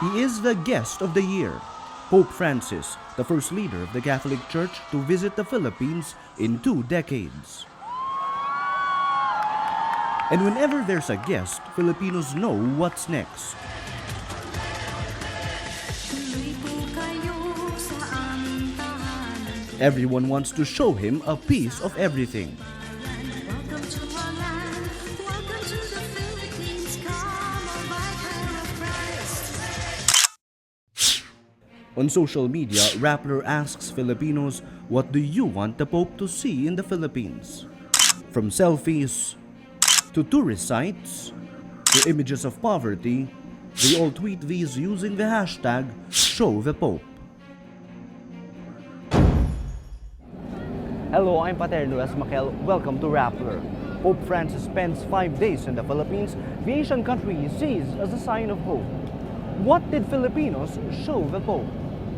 He is the guest of the year. Pope Francis, the first leader of the Catholic Church to visit the Philippines in 2 decades. And whenever there's a guest, Filipinos know what's next. Everyone wants to show him a piece of everything. On social media, Rappler asks Filipinos, what do you want the Pope to see in the Philippines? From selfies to tourist sites to images of poverty, they all tweet these using the hashtag #ShowThePope. Hello, I'm Pater Luis Maquel. Welcome to Rappler. Pope Francis spends 5 days in the Philippines. The Asian country he sees as a sign of hope. What did Filipinos show the Pope?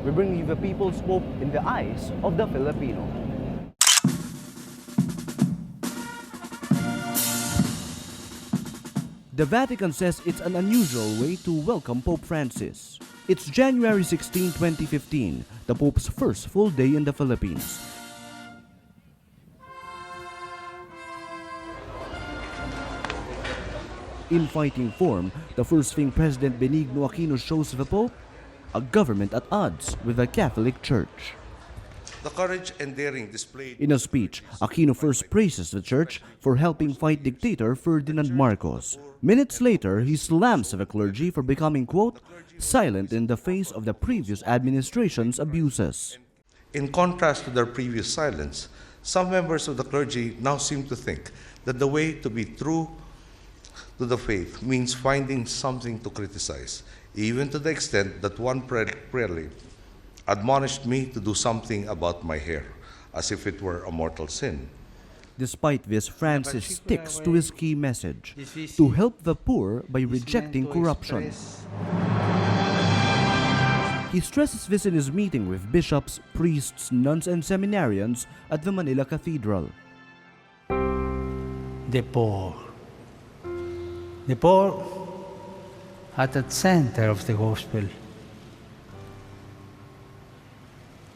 We bring you the people's Pope in the eyes of the Filipino. The Vatican says it's an unusual way to welcome Pope Francis. It's January 16, 2015, the Pope's first full day in the Philippines. In fighting form, the first thing President Benigno Aquino shows the Pope, a government at odds with the Catholic Church. The courage and daring displayed. In a speech, Aquino first praises the Church for helping fight dictator Ferdinand Marcos. Minutes later, he slams the clergy for becoming, quote, silent in the face of the previous administration's abuses. In contrast to their previous silence, some members of the clergy now seem to think that the way to be true to the faith means finding something to criticize, even to the extent that one prelate admonished me to do something about my hair, as if it were a mortal sin. Despite this, Francis sticks to his key message, to help the poor by rejecting corruption. He stresses this in his meeting with bishops, priests, nuns, and seminarians at the Manila Cathedral. The poor. The poor at the center of the gospel,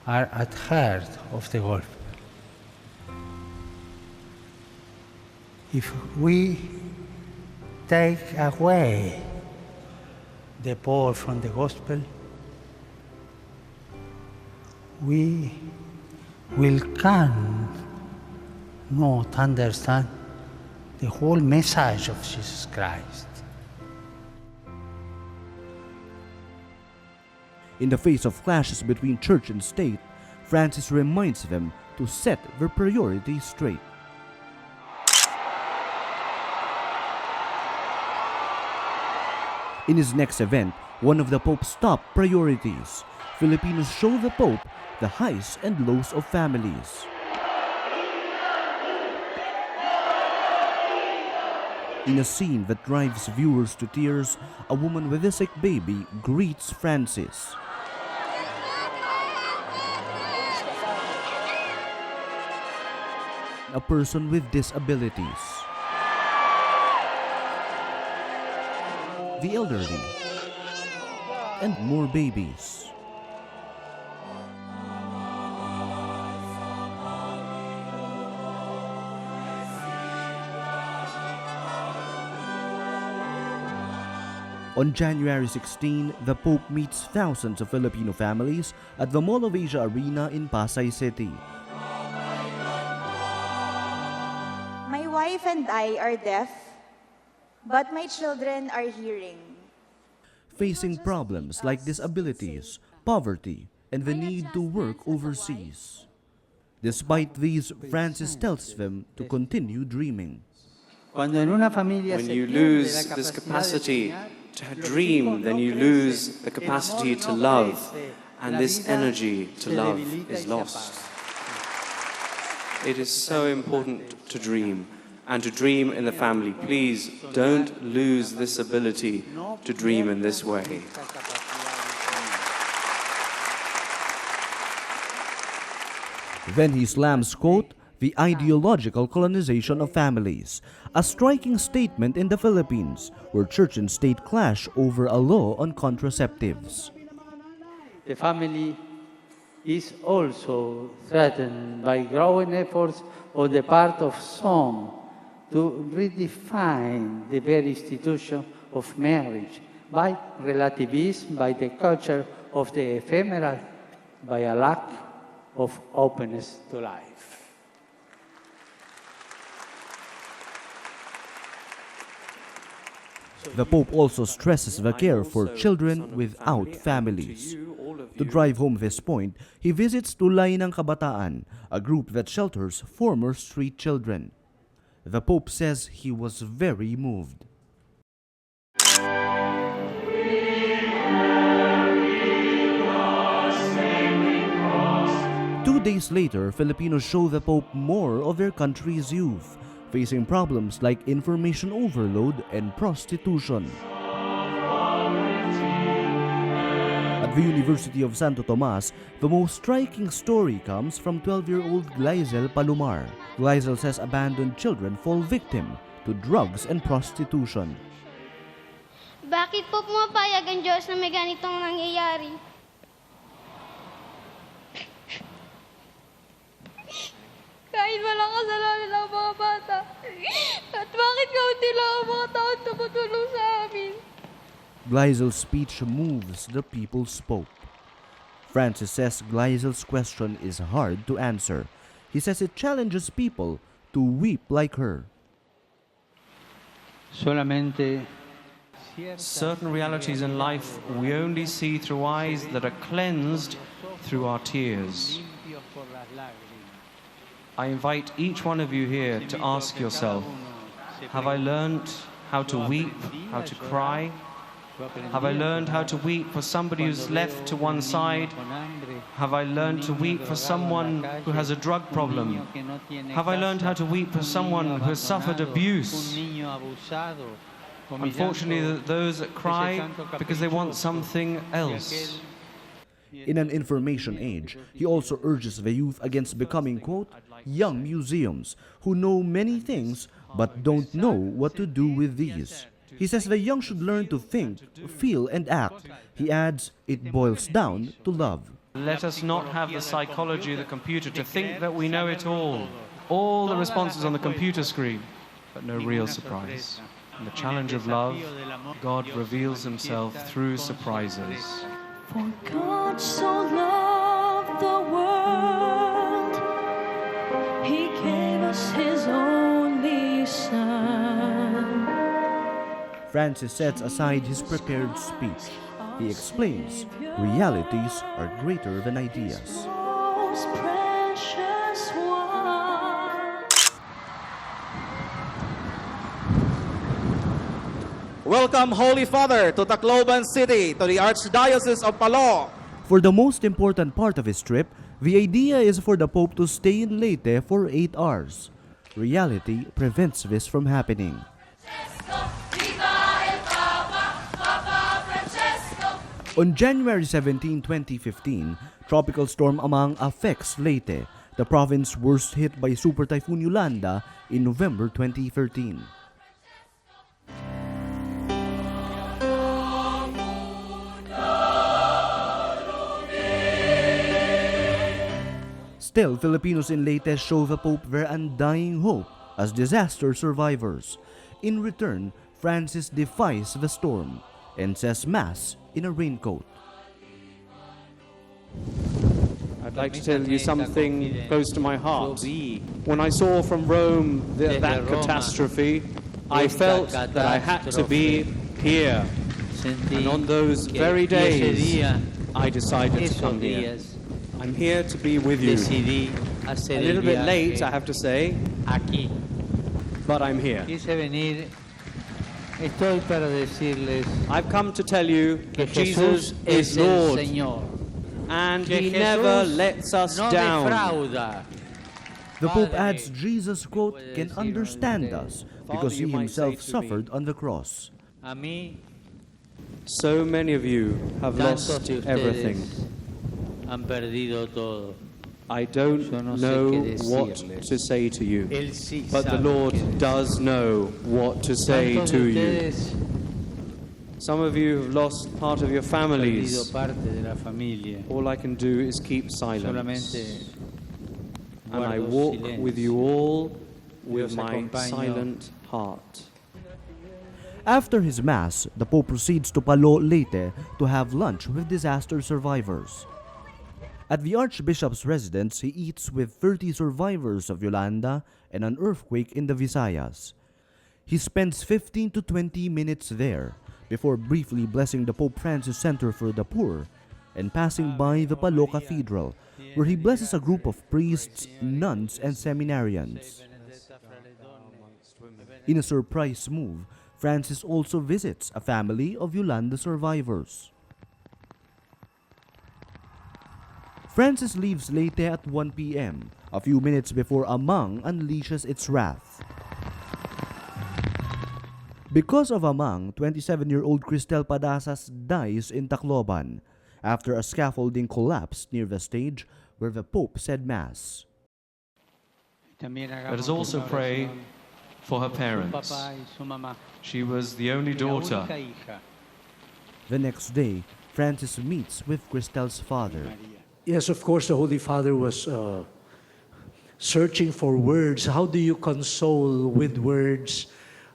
are at heart of the gospel. If we take away the poor from the gospel, we will cannot understand the whole message of Jesus Christ. In the face of clashes between church and state, Francis reminds them to set their priorities straight. In his next event, one of the Pope's top priorities, Filipinos show the Pope the highs and lows of families. In a scene that drives viewers to tears, a woman with a sick baby greets Francis. A person with disabilities, the elderly, and more babies. On January 16, the Pope meets thousands of Filipino families at the Mall of Asia Arena in Pasay City. My wife and I are deaf, but my children are hearing. Facing problems like disabilities, poverty, and the need to work overseas. Despite these, Francis tells them to continue dreaming. When you lose this capacity to dream, then you lose the capacity to love, and this energy to love is lost. It is so important to dream, and to dream in the family. Please don't lose this ability to dream in this way. Then he slams, quote, the ideological colonization of families, a striking statement in the Philippines where church and state clash over a law on contraceptives. The family is also threatened by growing efforts on the part of some to redefine the very institution of marriage by relativism, by the culture of the ephemeral, by a lack of openness to life. The Pope also stresses the care for children without families. To drive home this point, he visits Tulay ng Kabataan, a group that shelters former street children. The Pope says he was very moved. Two days later, Filipinos show the Pope more of their country's youth, facing problems like information overload and prostitution. At the University of Santo Tomas, the most striking story comes from 12-year-old Glyzel Palomar. Glyzel says abandoned children fall victim to drugs and prostitution. Bakit po pumapayag ang Diyos na may ganitong nangyayari? Kahit walang kasalanan ang mga bata. At bakit kaunti lang ang mga taong tumutulong sa amin? Glyzel's speech moves the people's Pope. Francis says Glyzel's question is hard to answer. He says it challenges people to weep like her. Certain realities in life we only see through eyes that are cleansed through our tears. I invite each one of you here to ask yourself, have I learned how to weep, how to cry? Have I learned how to weep for somebody who's left to one side? Have I learned to weep for someone who has a drug problem? Have I learned how to weep for someone who has suffered abuse? Unfortunately, those that cry because they want something else. In an information age, he also urges the youth against becoming, quote, young museums who know many things but don't know what to do with these. He says the young should learn to think, feel, and act. He adds, it boils down to love. Let us not have the psychology of the computer to think that we know it all the responses on the computer screen, but no real surprise. In the challenge of love, God reveals himself through surprises. For God so loved the world, he gave us his only Son. Francis sets aside his prepared speech. He explains, realities are greater than ideas. Most precious one. Welcome, Holy Father, to Tacloban City, to the Archdiocese of Palo. For the most important part of his trip, the idea is for the Pope to stay in Leyte for 8 hours. Reality prevents this from happening. On January 17, 2015, Tropical Storm Amang affects Leyte, the province worst hit by Super Typhoon Yolanda in November 2013. Still, Filipinos in Leyte show the Pope their undying hope as disaster survivors. In return, Francis defies the storm and says Mass in a raincoat. I'd like to tell you something close to my heart. When I saw from Rome that catastrophe, I felt that I had to be here. And on those very days, I decided to come here. I'm here to be with you. A little bit late, I have to say, but I'm here. I've come to tell you that Jesus is Lord, and he never lets us down. The Pope adds Jesus, quote, can understand us because he himself suffered on the cross. So many of you have lost everything. I don't Yo no sé know qué what decirles. to say to you, Él sí but the sabe Lord qué decir. does know what to say ¿Cuántos to de you. ustedes Some of you have lost part of your han perdido families. parte de la familia? All I can do is keep silence. Solamente And I guardo walk silencio. with you all with Dios my acompaña. silent heart. After his mass, the Pope proceeds to Palo Leyte to have lunch with disaster survivors. At the Archbishop's residence, he eats with 30 survivors of Yolanda and an earthquake in the Visayas. He spends 15 to 20 minutes there before briefly blessing the Pope Francis Center for the Poor and passing by the Palo Cathedral, where he blesses a group of priests, nuns, and seminarians. In a surprise move, Francis also visits a family of Yolanda survivors. Francis leaves Leyte at 1 p.m., a few minutes before Amang unleashes its wrath. Because of Amang, 27-year-old Cristel Padasas dies in Tacloban after a scaffolding collapsed near the stage where the Pope said Mass. Let us also pray for her parents. She was the only daughter. The next day, Francis meets with Cristel's father. Yes, of course, the Holy Father was searching for words. How do you console with words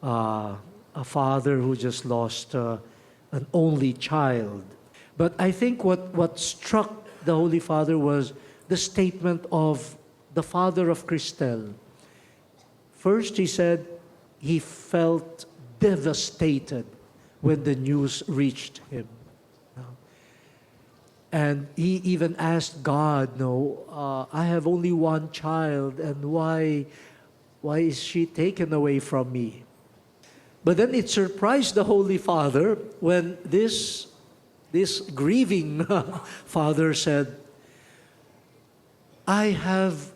a father who just lost an only child? But I think what struck the Holy Father was the statement of the father of Cristel. First, he said he felt devastated when the news reached him. And he even asked God, "No, I have only one child, and why is she taken away from me?" But then it surprised the Holy Father when this grieving father said, "I have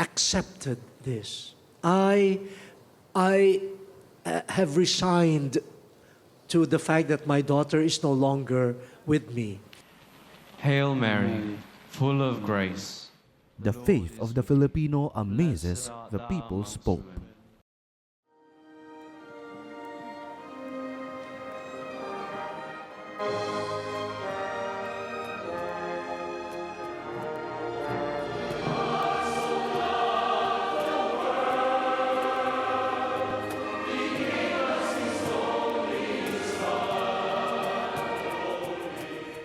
accepted this. I have resigned to the fact that my daughter is no longer with me." Hail Mary, full of grace. The faith of the Filipino amazes the people's Pope.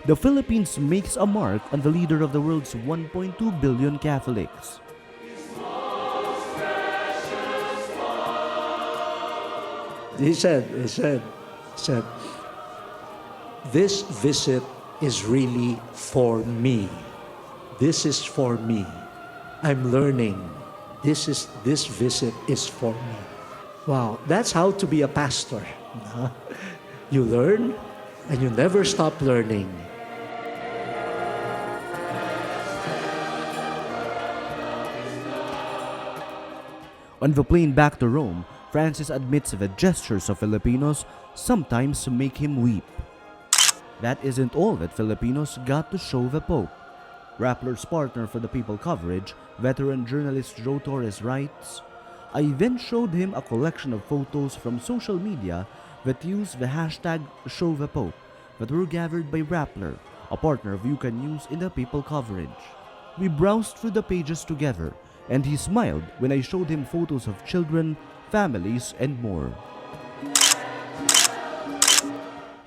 The Philippines makes a mark on the leader of the world's 1.2 billion Catholics. He said, "This visit is really for me. This is for me. I'm learning. This visit is for me." Wow, that's how to be a pastor. You learn and you never stop learning. On the plane back to Rome, Francis admits the gestures of Filipinos sometimes make him weep. That isn't all that Filipinos got to show the Pope. Rappler's partner for the People coverage, veteran journalist Joe Torres writes, "I then showed him a collection of photos from social media that use the hashtag #ShowThePope that were gathered by Rappler, a partner of UCAN News in the People coverage. We browsed through the pages together, and he smiled when I showed him photos of children, families, and more."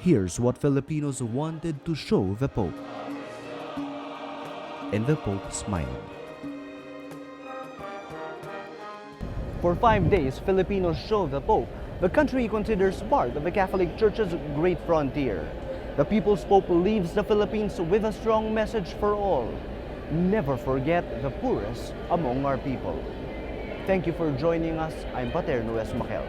Here's what Filipinos wanted to show the Pope. And the Pope smiled. For 5 days, Filipinos show the Pope the country he considers part of the Catholic Church's great frontier. The People's Pope leaves the Philippines with a strong message for all. Never forget the poorest among our people. Thank you for joining us. I'm Paterno Esmaquel.